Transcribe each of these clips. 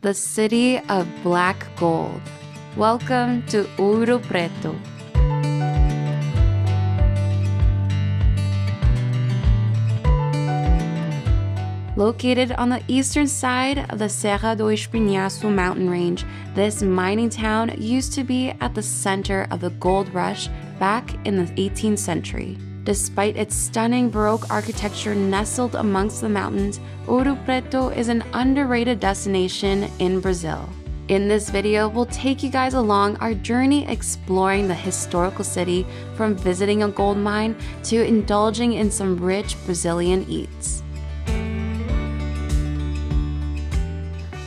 the city of black gold. Welcome to Ouro Preto. Located on the eastern side of the Serra do Espinhaço mountain range, this mining town used to be at the center of the gold rush back in the 18th century. Despite its stunning Baroque architecture nestled amongst the mountains, Ouro Preto is an underrated destination in Brazil. In this video, we'll take you guys along our journey exploring the historical city, from visiting a gold mine to indulging in some rich Brazilian eats.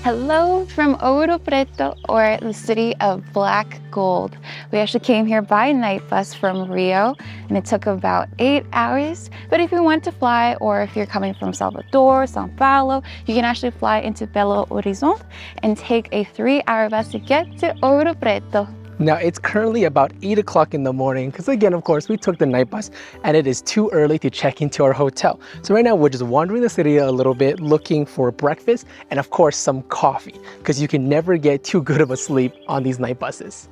Hello from Ouro Preto, or the city of black gold. We actually came here by night bus from Rio, and it took about 8 hours. But if you want to fly, or if you're coming from Salvador, São Paulo, you can actually fly into Belo Horizonte and take a 3-hour bus to get to Ouro Preto. Now, it's currently about 8 o'clock in the morning because, again, of course, we took the night bus and it is too early to check into our hotel. So right now we're just wandering the city a little bit, looking for breakfast and, of course, some coffee, because you can never get too good of a sleep on these night buses.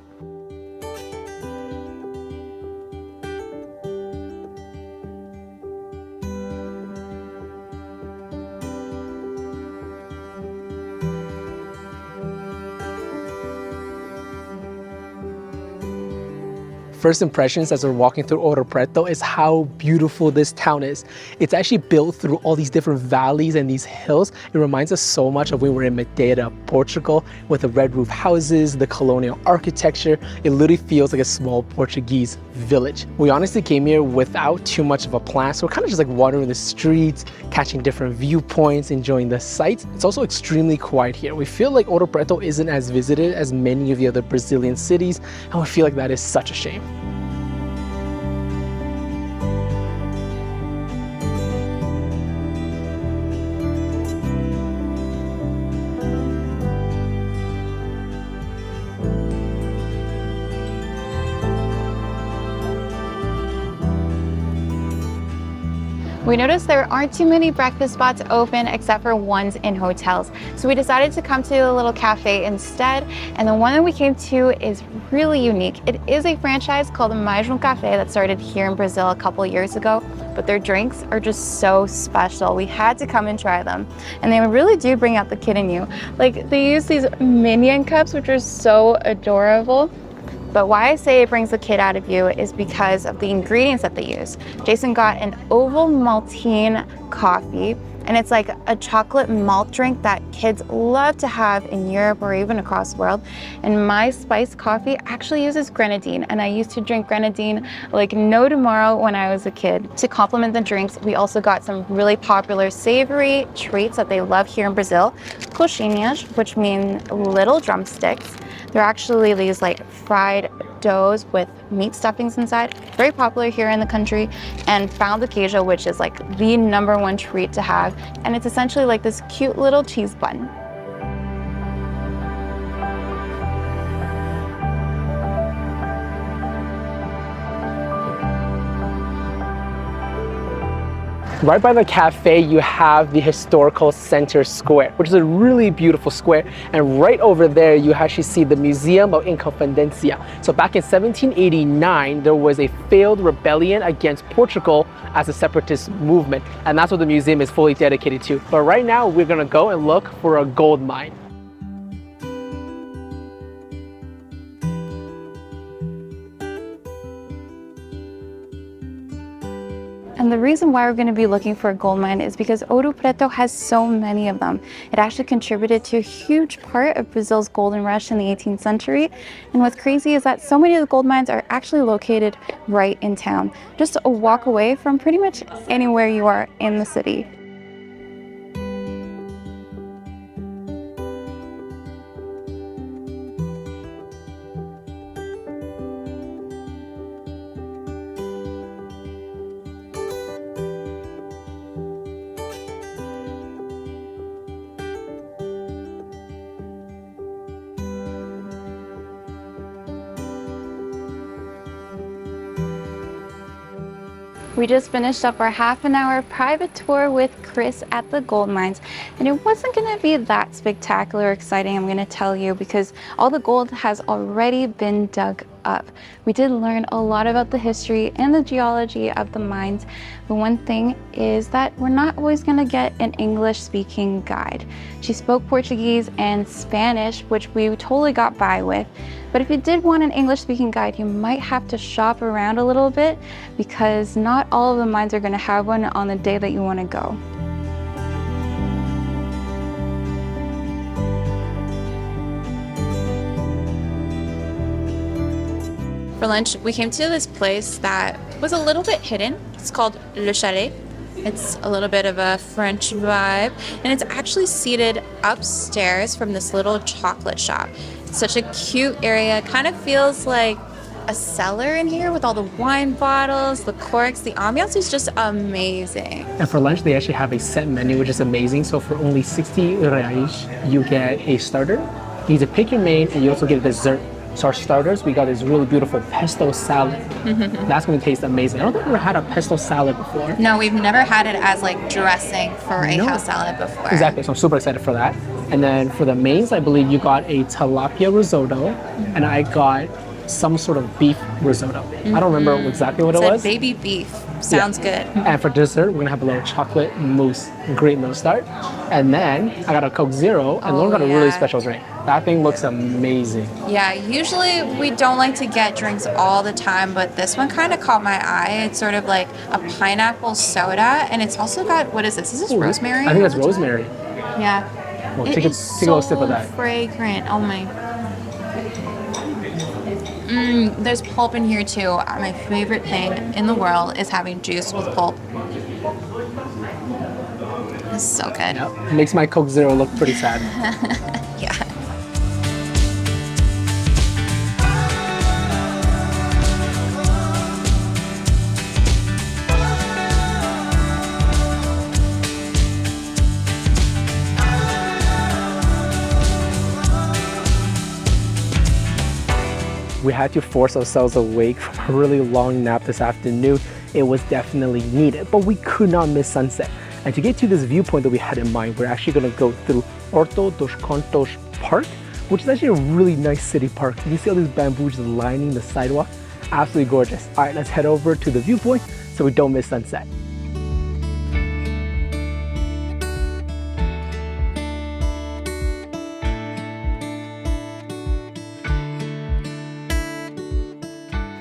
First impressions as we're walking through Ouro Preto is how beautiful this town is. It's actually built through all these different valleys and these hills. It reminds us so much of when we were in Madeira, Portugal, with the red roof houses, the colonial architecture. It literally feels like a small Portuguese village. We honestly came here without too much of a plan, so we're kind of just like wandering the streets, catching different viewpoints, enjoying the sights. It's also extremely quiet here. We feel like Ouro Preto isn't as visited as many of the other Brazilian cities, and we feel like that is such a shame. We noticed there aren't too many breakfast spots open except for ones in hotels. So we decided to come to a little cafe instead. And the one that we came to is really unique. It is a franchise called Mais Cafe that started here in Brazil a couple years ago, but their drinks are just so special. We had to come and try them. And they really do bring out the kid in you. Like, they use these minion cups, which are so adorable. But why I say it brings the kid out of you is because of the ingredients that they use. Jason got an oval maltine coffee, and it's like a chocolate malt drink that kids love to have in Europe or even across the world. And my spiced coffee actually uses grenadine, and I used to drink grenadine like no tomorrow when I was a kid. To complement the drinks, we also got some really popular savory treats that they love here in Brazil, coxinhas, which mean little drumsticks. They're actually these like fried doughs with meat stuffings inside, very popular here in the country, and found the queijo, which is like the #1 treat to have, and it's essentially like this cute little cheese bun. Right by the cafe, you have the historical center square, which is a really beautiful square. And right over there, you actually see the Museum of Independencia. So back in 1789, there was a failed rebellion against Portugal as a separatist movement. And that's what the museum is fully dedicated to. But right now, we're gonna go and look for a gold mine. And the reason why we're going to be looking for a gold mine is because Ouro Preto has so many of them. It actually contributed to a huge part of Brazil's golden rush in the 18th century. And what's crazy is that so many of the gold mines are actually located right in town, just a walk away from pretty much anywhere you are in the city. We just finished up our half-an-hour private tour with Chris at the gold mines, and it wasn't going to be that spectacular or exciting, I'm going to tell you, because all the gold has already been dug up. We did learn a lot about the history and the geology of the mines, but one thing is that we're not always going to get an English-speaking guide. She spoke Portuguese and Spanish, which we totally got by with, but if you did want an English-speaking guide, you might have to shop around a little bit because not all of the mines are going to have one on the day that you want to go. For lunch, we came to this place that was a little bit hidden. It's called Le Chalet. It's a little bit of a French vibe, and it's actually seated upstairs from this little chocolate shop. It's such a cute area. It kind of feels like a cellar in here with all the wine bottles, the corks. The ambiance is just amazing. And for lunch, they actually have a set menu, which is amazing. So for only 60 reais, you get a starter. You get to pick your main, and you also get a dessert. So our starters, we got this really beautiful pesto salad. That's going to taste amazing. I don't think I've ever had a pesto salad before. No, we've never had it as like dressing for a house salad before. Exactly, so I'm super excited for that. And then for the mains, I believe you got a tilapia risotto, and I got some sort of beef risotto. I don't remember exactly what it was. Baby beef. Sounds good. And for dessert, we're gonna have a little chocolate mousse great milk start. And then I got a Coke Zero, and Lauren got a really special drink. That thing looks amazing. Yeah, usually we don't like to get drinks all the time, but this one kind of caught my eye. It's sort of like a pineapple soda, and it's also got, what is this? Is this rosemary? I think that's rosemary. Yeah. Well, It take is a little sip of that. fragrant. Oh my. There's pulp in here too. My favorite thing in the world is having juice with pulp. It's so good. Yep. It makes my Coke Zero look pretty sad. Yeah. We had to force ourselves awake from a really long nap this afternoon. It was definitely needed, but we could not miss sunset. And to get to this viewpoint that we had in mind, we're actually gonna go through Horto dos Contos Park, which is actually a really nice city park. You can see all these bamboo just lining the sidewalk. Absolutely gorgeous. All right, let's head over to the viewpoint so we don't miss sunset.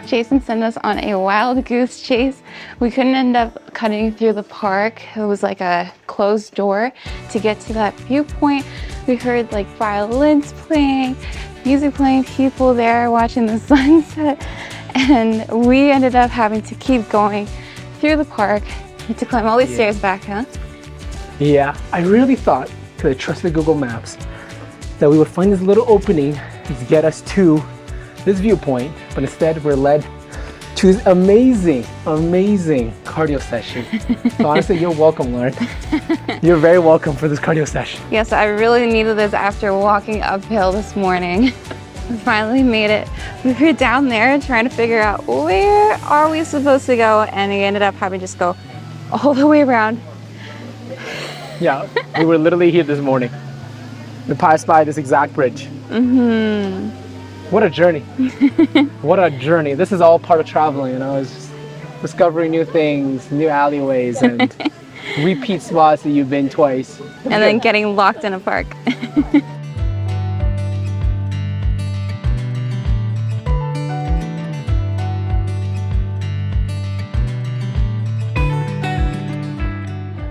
Jason sent us on a wild goose chase. We couldn't end up cutting through the park. It was like a closed door to get to that viewpoint. We heard like violins playing, music playing, people there watching the sunset. And we ended up having to keep going through the park. We had to climb all these stairs back, huh? Yeah, I really thought, because I trusted Google Maps, that we would find this little opening to get us to this viewpoint, but instead we're led to this amazing cardio session. So honestly, you're welcome, Lauren. You're very welcome for this cardio session. Yes, I really needed this after walking uphill this morning. We finally made it. We were down there trying to figure out where are we supposed to go, and we ended up having to just go all the way around. Yeah, we were literally here this morning. We passed by this exact bridge. What a journey. What a journey. This is all part of traveling, you know, it's just discovering new things, new alleyways, and repeat spots that you've been twice. And then getting locked in a park.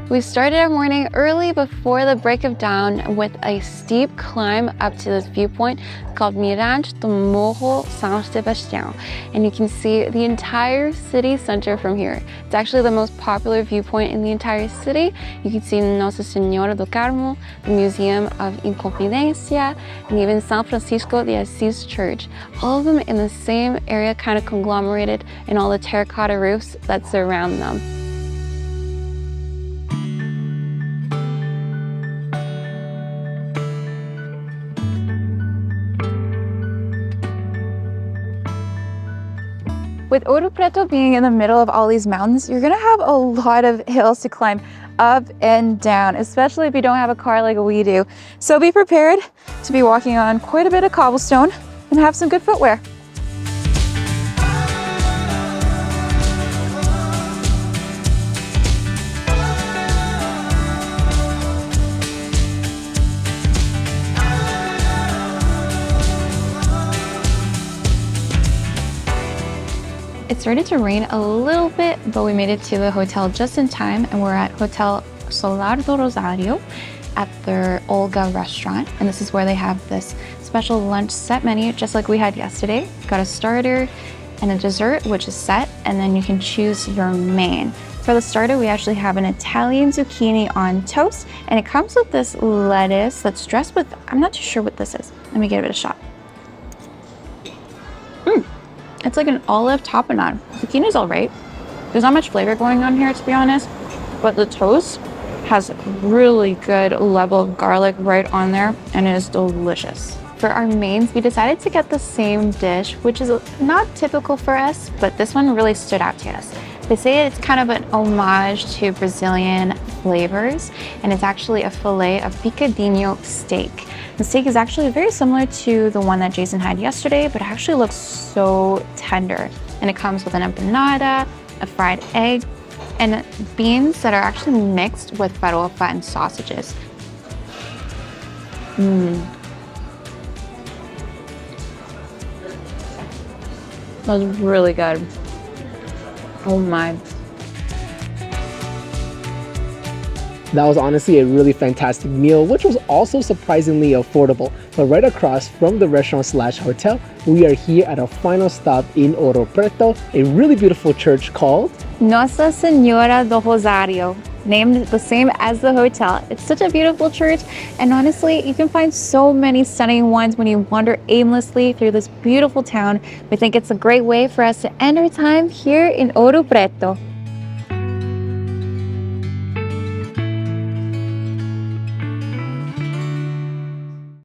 We started our morning early before the break of dawn with a steep climb up to this viewpoint called Mirante do Morro São Sebastião. And you can see the entire city center from here. It's actually the most popular viewpoint in the entire city. You can see Nossa Senhora do Carmo, the Museum of Inconfidência, and even San Francisco de Assis Church. All of them in the same area, kind of conglomerated in all the terracotta roofs that surround them. With Ouro Preto being in the middle of all these mountains, you're gonna have a lot of hills to climb up and down, especially if you don't have a car like we do. So be prepared to be walking on quite a bit of cobblestone and have some good footwear. It started to rain a little bit, but we made it to the hotel just in time, and we're at Hotel Solar do Rosario at their Olga restaurant. And this is where they have this special lunch set menu, just like we had yesterday. Got a starter and a dessert, which is set, and then you can choose your main. For the starter, we actually have an Italian zucchini on toast, and it comes with this lettuce that's dressed with, I'm not too sure what this is. Let me give it a shot. It's like an olive tapenade. Zucchini's all right. There's not much flavor going on here, to be honest, but the toast has really good level of garlic right on there, and it is delicious. For our mains, we decided to get the same dish, which is not typical for us, but this one really stood out to us. They say it's kind of an homage to Brazilian flavors, and it's actually a fillet of picadinho steak. The steak is actually very similar to the one that Jason had yesterday, but it actually looks so tender. And it comes with an empanada, a fried egg, and beans that are actually mixed with farofa and sausages. That was really good. Oh my. That was honestly a really fantastic meal, which was also surprisingly affordable. But right across from the restaurant/hotel, we are here at our final stop in Ouro Preto, a really beautiful church called Nossa Senhora do Rosario, named the same as the hotel. It's such a beautiful church, and honestly, you can find so many stunning ones when you wander aimlessly through this beautiful town. We think it's a great way for us to end our time here in Ouro Preto.